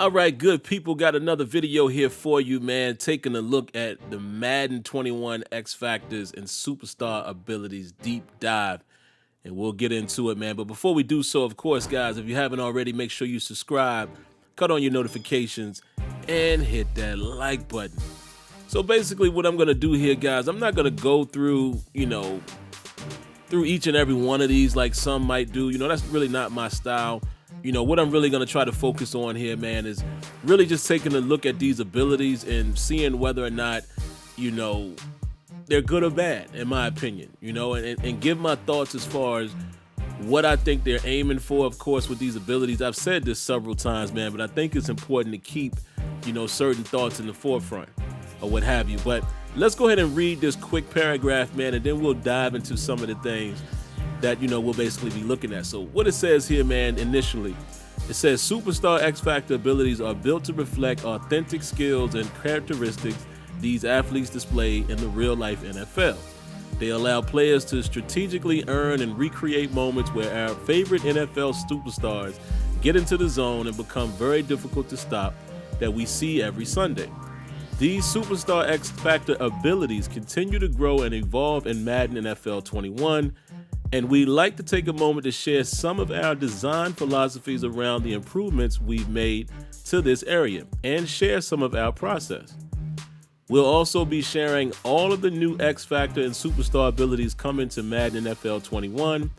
All right, good people, got another video here for you, man. Taking a look at the Madden 21 X Factors and Superstar Abilities deep dive. And we'll get into it, man. But before we do so, of course, guys, if you haven't already, make sure you subscribe, cut on your notifications, and hit that like button. So basically what I'm going to do here, guys, I'm not going to go through, through each and every one of these like some might do. That's really not my style. What I'm really going to try to focus on here, man, is really just taking a look at these abilities and seeing whether or not, they're good or bad, in my opinion, and give my thoughts as far as what I think they're aiming for, of course, with these abilities. I've said this several times, man, but I think it's important to keep, certain thoughts in the forefront or what have you. But let's go ahead and read this quick paragraph, man, and then we'll dive into some of the things that, we'll basically be looking at. So what it says here, man, initially, it says Superstar X Factor abilities are built to reflect authentic skills and characteristics these athletes display in the real-life NFL. They allow players to strategically earn and recreate moments where our favorite NFL superstars get into the zone and become very difficult to stop that we see every Sunday. These Superstar X Factor abilities continue to grow and evolve in Madden NFL 21, and we'd like to take a moment to share some of our design philosophies around the improvements we've made to this area and share some of our process. We'll also be sharing all of the new X Factor and Superstar abilities coming to Madden NFL 21.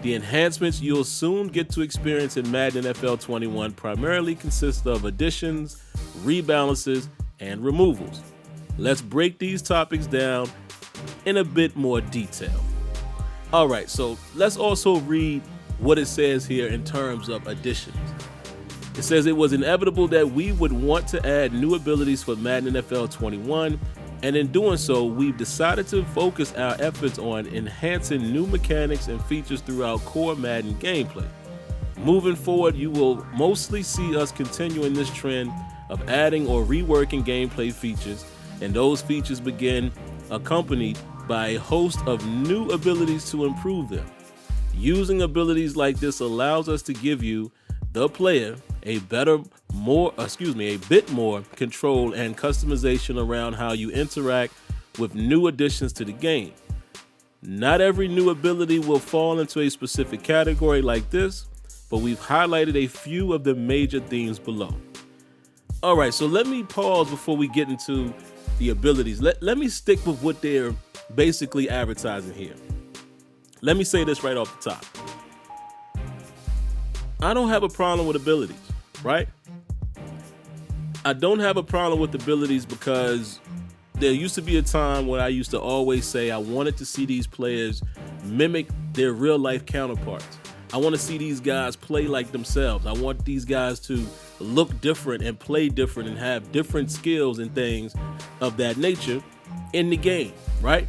The enhancements you'll soon get to experience in Madden NFL 21 primarily consist of additions, rebalances, and removals. Let's break these topics down in a bit more detail. All right, so let's also read what it says here in terms of additions. It says it was inevitable that we would want to add new abilities for Madden NFL 21, and in doing so, we've decided to focus our efforts on enhancing new mechanics and features throughout core Madden gameplay. Moving forward, you will mostly see us continuing this trend of adding or reworking gameplay features, and those features begin accompanied by a host of new abilities to improve them. Using abilities like this allows us to give you, the player, a bit more control and customization around how you interact with new additions to the game. Not every new ability will fall into a specific category like this, but we've highlighted a few of the major themes below. All right, so let me pause before we get into the abilities. Let me stick with what they're basically advertising here. Let me say this right off the top. I don't have a problem with abilities, right? I don't have a problem with abilities because there used to be a time when I used to always say I wanted to see these players mimic their real life counterparts. I want to see these guys play like themselves. I want these guys to look different and play different and have different skills and things of that nature in the game, right?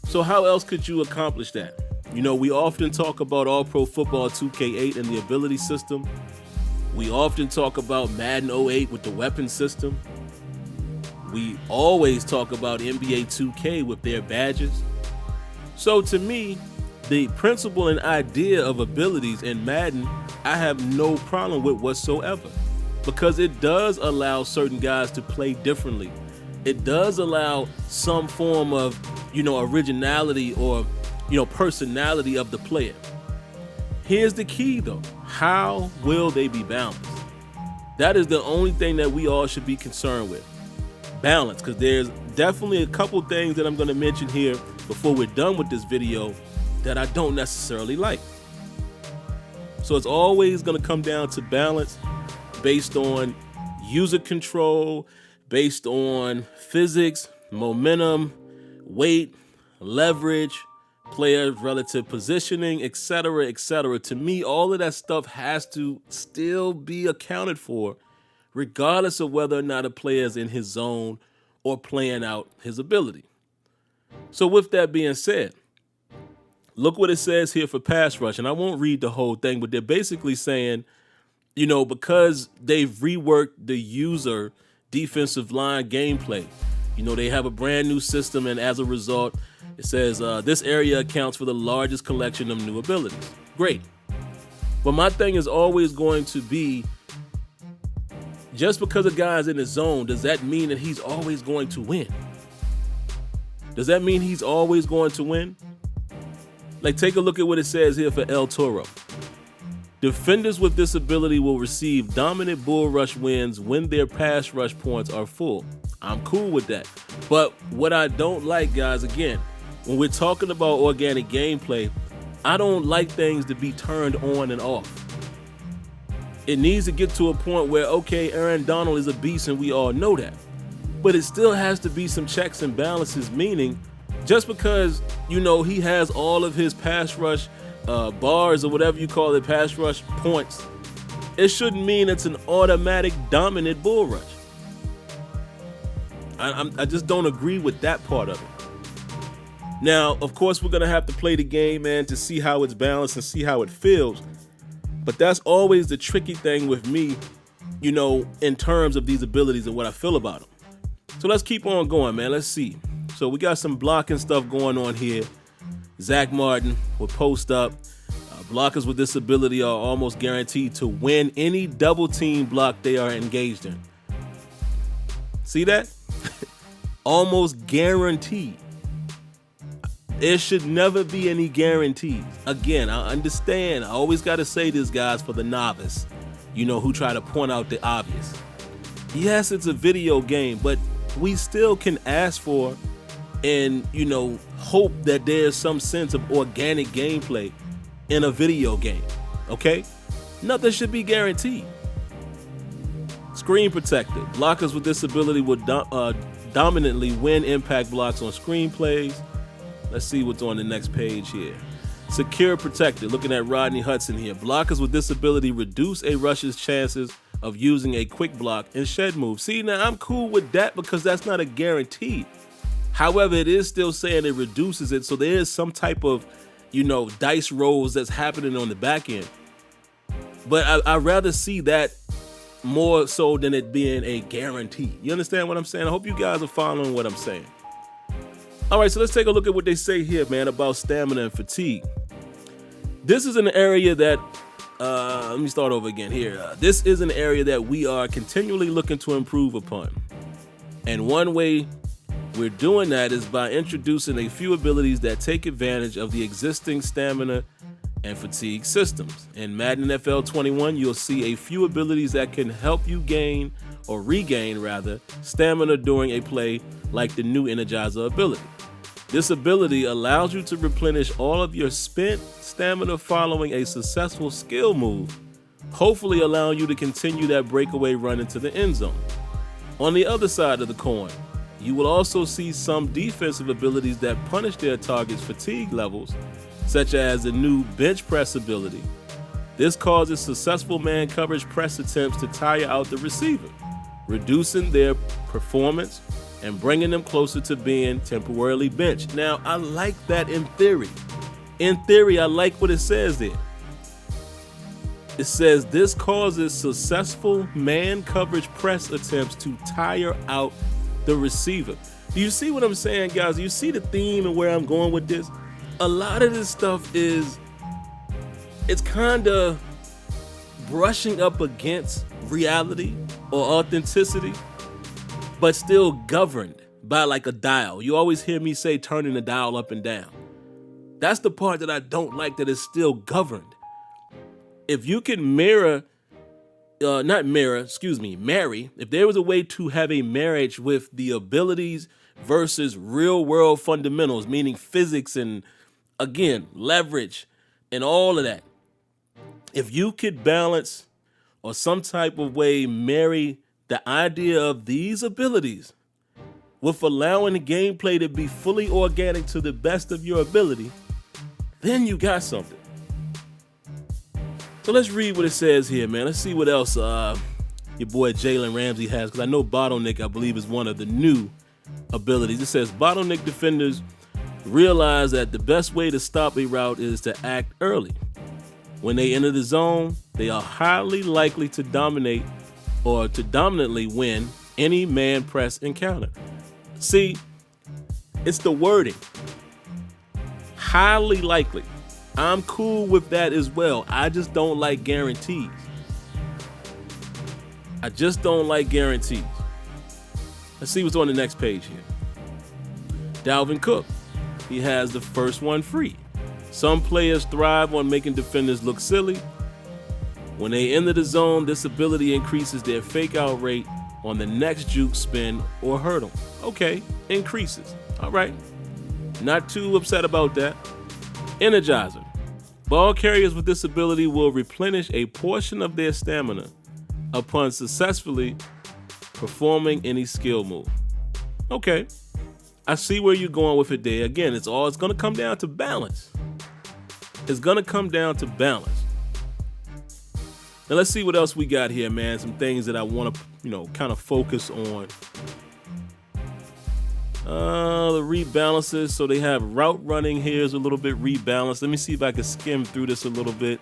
So how else could you accomplish that? We often talk about All-Pro Football 2K8 and the ability system. We often talk about Madden 08 with the weapon system. We always talk about NBA 2K with their badges. So to me, the principle and idea of abilities in Madden, I have no problem with whatsoever, because it does allow certain guys to play differently. It does allow some form of, originality or, personality of the player. Here's the key though. How will they be balanced? That is the only thing that we all should be concerned with. Balance, because there's definitely a couple things that I'm going to mention here before we're done with this video that I don't necessarily like. So it's always going to come down to balance based on user control, based on physics, momentum, weight, leverage, player relative positioning, etc., etc. To me, all of that stuff has to still be accounted for, regardless of whether or not a player is in his zone or playing out his ability. So with that being said, look what it says here for pass rush, and I won't read the whole thing, but they're basically saying, because they've reworked the user defensive line gameplay, they have a brand new system, and as a result, it says this area accounts for the largest collection of new abilities. Great. But my thing is always going to be, just because a guy's in the zone, does that mean that he's always going to win? Does that mean he's always going to win? Like, take a look at what it says here for El Toro. Defenders with this ability will receive dominant bull rush wins when their pass rush points are full. I'm cool with that. But what I don't like, guys, again, when we're talking about organic gameplay, I don't like things to be turned on and off. It needs to get to a point where, okay, Aaron Donald is a beast and we all know that. But it still has to be some checks and balances, meaning just because, you know, he has all of his pass rush bars or whatever you call it, pass rush points, it shouldn't mean it's an automatic dominant bull rush. I just don't agree with that part of it. Now, of course, we're going to have to play the game, man, to see how it's balanced and see how it feels. But that's always the tricky thing with me, you know, in terms of these abilities and what I feel about them. So let's keep on going, man. Let's see. So we got some blocking stuff going on here. Zach Martin will post up. Blockers with this ability are almost guaranteed to win any double team block they are engaged in. See that? Almost guaranteed. There should never be any guarantees. Again, I understand. I always got to say this, guys, for the novice, you know, who try to point out the obvious. Yes, it's a video game, but we still can ask for and, you know, hope that there's some sense of organic gameplay in a video game, okay? Nothing should be guaranteed. Screen protector. Blockers with this ability will dominantly win impact blocks on screen plays. Let's see what's on the next page here. Secure protector. Looking at Rodney Hudson here. Blockers with this ability reduce a rush's chances of using a quick block and shed move. See, now I'm cool with that because that's not a guarantee. However, it is still saying it reduces it, so there is some type of, you know, dice rolls that's happening on the back end. But I'd rather see that more so than it being a guarantee. You understand what I'm saying? I hope you guys are following what I'm saying. All right, so let's take a look at what they say here, man, about stamina and fatigue. This is an area that, let me start over again here. This is an area that we are continually looking to improve upon. And one way we're doing that is by introducing a few abilities that take advantage of the existing stamina and fatigue systems. In Madden NFL 21, you'll see a few abilities that can help you gain or regain rather stamina during a play, like the new Energizer ability. This ability allows you to replenish all of your spent stamina following a successful skill move, hopefully allowing you to continue that breakaway run into the end zone. On the other side of the coin, you will also see some defensive abilities that punish their target's fatigue levels, such as the new bench press ability. This causes successful man coverage press attempts to tire out the receiver, reducing their performance and bringing them closer to being temporarily benched. Now, I like that in theory. In theory, I like what it says there. It says this causes successful man coverage press attempts to tire out the receiver. Do you see what I'm saying, guys? Do you see the theme and where I'm going with this? A lot of this stuff it's kind of brushing up against reality or authenticity, but still governed by like a dial. You always hear me say turning the dial up and down. That's the part that I don't like, that is still governed. If you can marry, if there was a way to have a marriage with the abilities versus real world fundamentals, meaning physics and, again, leverage and all of that. If you could balance or some type of way marry the idea of these abilities with allowing the gameplay to be fully organic to the best of your ability, then you got something. So let's read what it says here, man. Let's see what else your boy Jalen Ramsey has, because I know Bottleneck, I believe, is one of the new abilities. It says Bottleneck defenders realize that the best way to stop a route is to act early. When they enter the zone, they are highly likely to dominate or to dominantly win any man press encounter. See, it's the wording. Highly likely. I'm cool with that as well. I just don't like guarantees. I just don't like guarantees. Let's see what's on the next page here. Dalvin Cook. He has the first one free. Some players thrive on making defenders look silly. When they enter the zone, this ability increases their fake out rate on the next juke, spin, or hurdle. Okay, increases. All right. Not too upset about that. Energizer. Ball carriers with this ability will replenish a portion of their stamina upon successfully performing any skill move. Okay. I see where you're going with it there. Again, it's going to come down to balance. It's going to come down to balance. Now let's see what else we got here, man. Some things that I want to, kind of focus on. The rebalances. So they have route running here is a little bit rebalanced. Let me see if I can skim through this a little bit.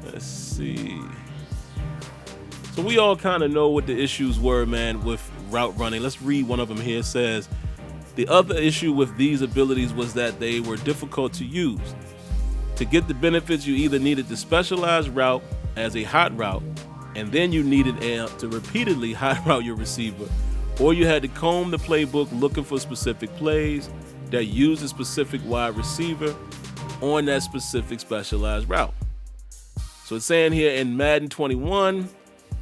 Let's see. So we all kind of know what the issues were, man, with route running. Let's read one of them here. It says, the other issue with these abilities was that they were difficult to use. To get the benefits, you either needed the specialized route as a hot route, and then you needed to repeatedly hot route your receiver, or you had to comb the playbook looking for specific plays that use a specific wide receiver on that specific specialized route. So it's saying here in Madden 21,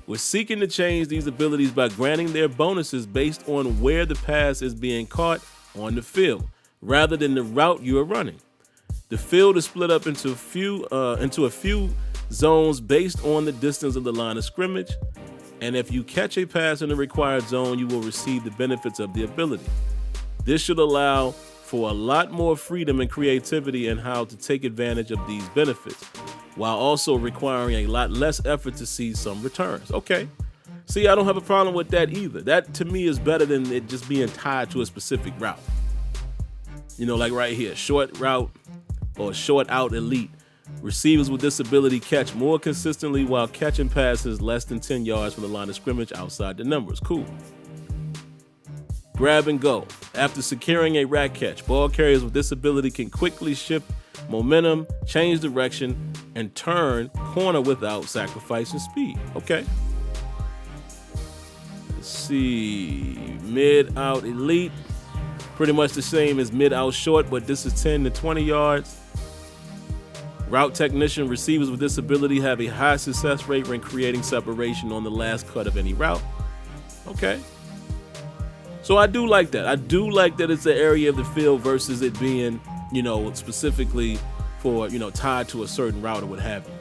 we're seeking to change these abilities by granting their bonuses based on where the pass is being caught on the field, rather than the route you are running. The field is split up into a few zones based on the distance of the line of scrimmage, and if you catch a pass in the required zone, you will receive the benefits of the ability. This should allow for a lot more freedom and creativity in how to take advantage of these benefits, while also requiring a lot less effort to see some returns. Okay. See, I don't have a problem with that either. That to me is better than it just being tied to a specific route. Like right here, short route or short out elite. Receivers with this ability catch more consistently while catching passes less than 10 yards from the line of scrimmage outside the numbers. Cool. Grab and go. After securing a rack catch, ball carriers with this ability can quickly shift momentum, change direction, and turn corner without sacrificing speed. Okay. Let's see. Mid out elite. Pretty much the same as mid out short, but this is 10 to 20 yards. Route technician. Receivers with this ability have a high success rate when creating separation on the last cut of any route. Okay. So I do like that. I do like that it's an area of the field versus it being, specifically for, tied to a certain route or what have you.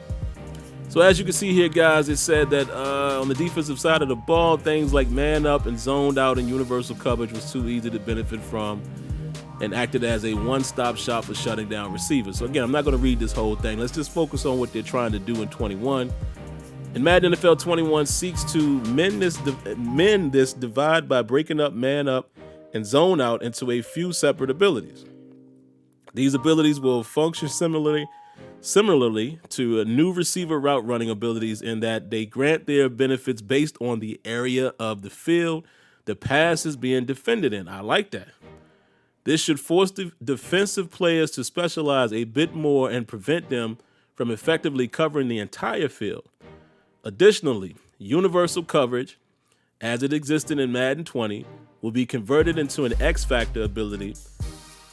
So as you can see here, guys, it said that on the defensive side of the ball, things like man up and zoned out and universal coverage was too easy to benefit from and acted as a one-stop shop for shutting down receivers. So again, I'm not going to read this whole thing. Let's just focus on what they're trying to do in 21. And Madden NFL 21 seeks to mend this divide by breaking up man up and zone out into a few separate abilities. These abilities will function similarly to new receiver route running abilities in that they grant their benefits based on the area of the field the pass is being defended in. I like that. This should force defensive players to specialize a bit more and prevent them from effectively covering the entire field. Additionally, universal coverage, as it existed in Madden 20, will be converted into an X Factor ability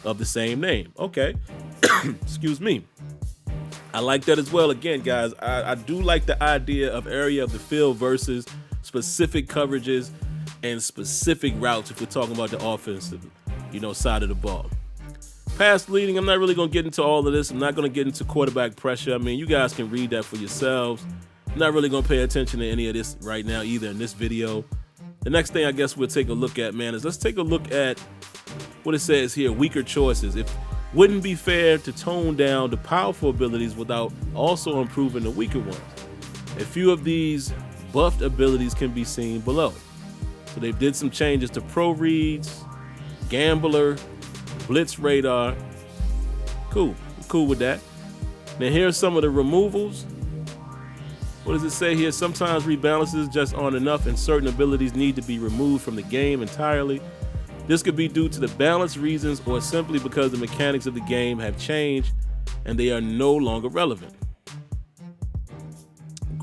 of the same name. Okay. Excuse me. I like that as well. Again, guys, I do like the idea of area of the field versus specific coverages and specific routes if we're talking about the offensive, side of the ball. Pass leading, I'm not really going to get into all of this. I'm not going to get into quarterback pressure. I mean, you guys can read that for yourselves. I'm not really going to pay attention to any of this right now either in this video. The next thing I guess we'll take a look at, man, is let's take a look at what it says here, weaker choices. It wouldn't be fair to tone down the powerful abilities without also improving the weaker ones. A few of these buffed abilities can be seen below. So they did some changes to Pro Reads, Gambler, Blitz Radar. Cool. I'm cool with that. Now here's some of the removals. What does it say here? Sometimes rebalances just aren't enough and certain abilities need to be removed from the game entirely. This could be due to the balance reasons or simply because the mechanics of the game have changed and they are no longer relevant.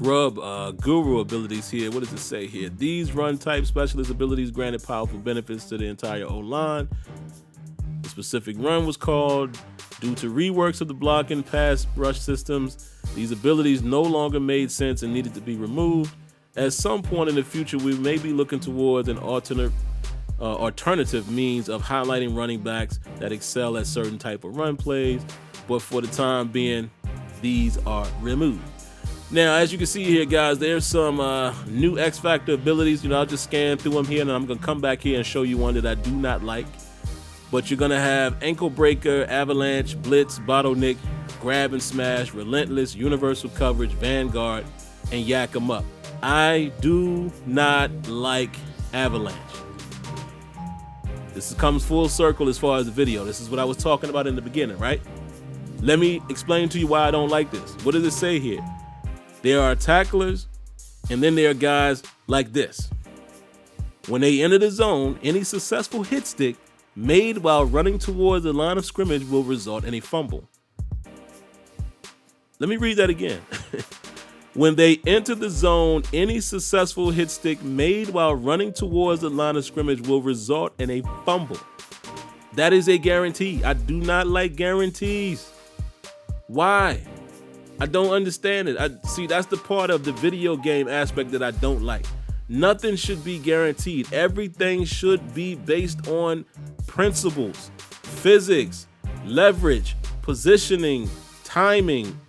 scrub guru abilities here. What does it say here? These run type specialist abilities granted powerful benefits to the entire O-line. The specific run was called due to reworks of the blocking pass rush systems. These abilities no longer made sense and needed to be removed. At some point in the future, we may be looking towards an alternative means of highlighting running backs that excel at certain type of run plays, but for the time being, these are removed. Now, as you can see here, guys, there's some new X Factor abilities. I'll just scan through them here, and I'm gonna come back here and show you one that I do not like. But you're gonna have Ankle Breaker, Avalanche, Blitz, Bottleneck, Grab and Smash, Relentless, Universal Coverage, Vanguard, and Yak 'em Up. I do not like Avalanche. This comes full circle as far as the video. This is what I was talking about in the beginning, right? Let me explain to you why I don't like this. What does it say here? There are tacklers, and then there are guys like this. When they enter the zone, any successful hit stick made while running towards the line of scrimmage will result in a fumble. Let me read that again. When they enter the zone, any successful hit stick made while running towards the line of scrimmage will result in a fumble. That is a guarantee. I do not like guarantees. Why? I don't understand it. See, that's the part of the video game aspect that I don't like. Nothing should be guaranteed. Everything should be based on principles, physics, leverage, positioning, timing,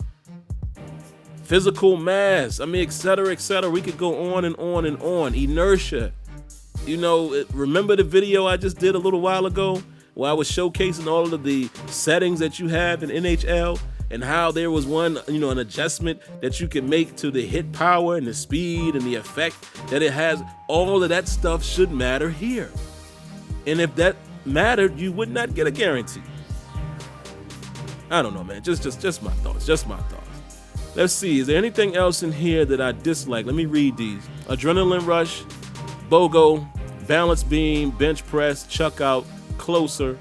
physical mass, et cetera, et cetera. We could go on and on and on. Inertia. Remember the video I just did a little while ago where I was showcasing all of the settings that you have in NHL and how there was one, an adjustment that you can make to the hit power and the speed and the effect that it has. All of that stuff should matter here. And if that mattered, you would not get a guarantee. I don't know, man. Just my thoughts. Just my thoughts. Let's see. Is there anything else in here that I dislike? Let me read these. Adrenaline Rush, BOGO, Balance Beam, Bench Press, Chuck Out, Closer,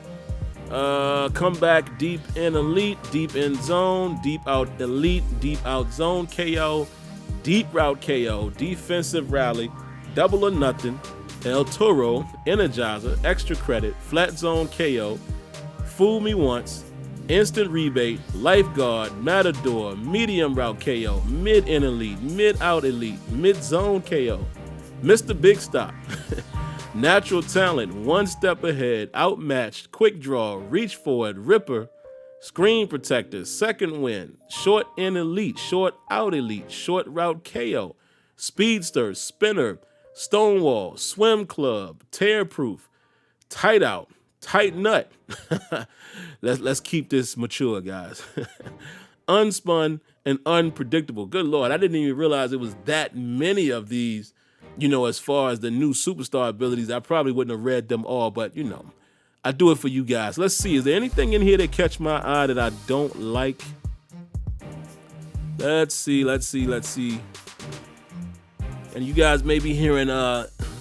Come Back, Deep in Elite, Deep in Zone, Deep Out Elite, Deep Out Zone KO, Deep Route KO, Defensive Rally, Double or Nothing, El Toro, Energizer, Extra Credit, Flat Zone KO, Fool Me Once, Instant Rebate, Lifeguard, Matador, Medium Route KO, Mid in Elite, Mid Out Elite, Mid Zone KO, Mr. Big Stop, Natural Talent, One Step Ahead, Outmatched, Quick Draw, Reach Forward, Ripper, Screen Protector, Second Win, Short in Elite, Short Out Elite, Short Route KO, Speedster, Spinner, Stonewall, Swim Club, Tear Proof, Tight Out, Tight Nut. Let's keep this mature, guys. Unspun and Unpredictable. Good Lord, I didn't even realize it was that many of these, as far as the new superstar abilities. I probably wouldn't have read them all, but, I do it for you guys. Let's see. Is there anything in here that catch my eye that I don't like? Let's see. And you guys may be hearing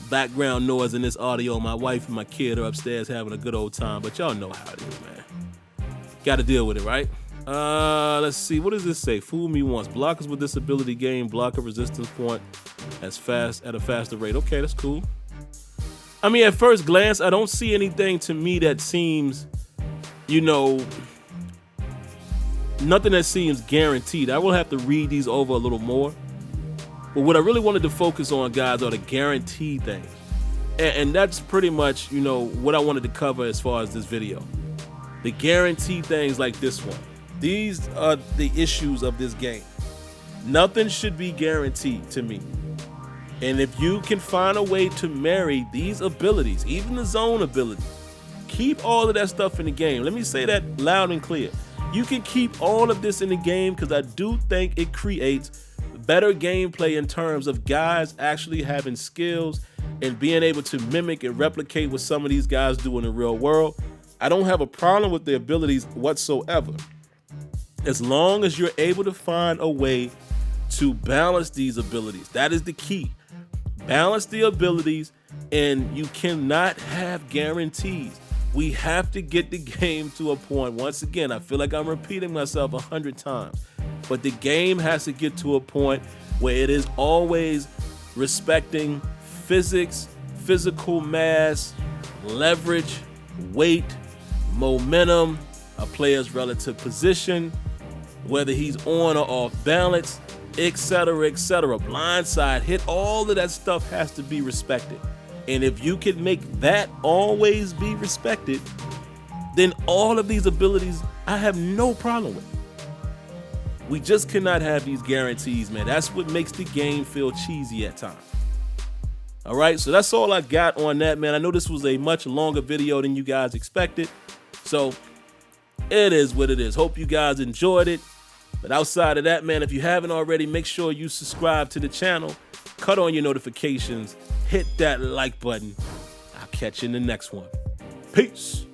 background noise in this audio. My wife and my kid are upstairs having a good old time, but y'all know how it is, man. Got to deal with it, right? Let's see. What does this say? Fool Me Once. Blockers with this ability gain blocker resistance point at a faster rate. Okay, that's cool. At first glance, I don't see anything to me that seems, nothing that seems guaranteed. I will have to read these over a little more. But what I really wanted to focus on, guys, are the guaranteed things. And that's pretty much, what I wanted to cover as far as this video. The guaranteed things like this one. These are the issues of this game. Nothing should be guaranteed to me. And if you can find a way to marry these abilities, even the zone ability, keep all of that stuff in the game. Let me say that loud and clear. You can keep all of this in the game because I do think it creates better gameplay in terms of guys actually having skills and being able to mimic and replicate what some of these guys do in the real world. I don't have a problem with the abilities whatsoever, as long as you're able to find a way to balance these abilities. That is the key. Balance the abilities, and you cannot have guarantees. We have to get the game to a point. Once again, I feel like I'm repeating myself 100 times, but the game has to get to a point where it is always respecting physics, physical mass, leverage, weight, momentum, a player's relative position, whether he's on or off balance, etc., etc. Blindside hit, all of that stuff has to be respected. And if you can make that always be respected, then all of these abilities I have no problem with. We just cannot have these guarantees, man. That's what makes the game feel cheesy at times. All right, so that's all I got on that, man. I know this was a much longer video than you guys expected, so it is what it is. Hope you guys enjoyed it. But outside of that, man, if you haven't already, make sure you subscribe to the channel, cut on your notifications, hit that like button. I'll catch you in the next one. Peace.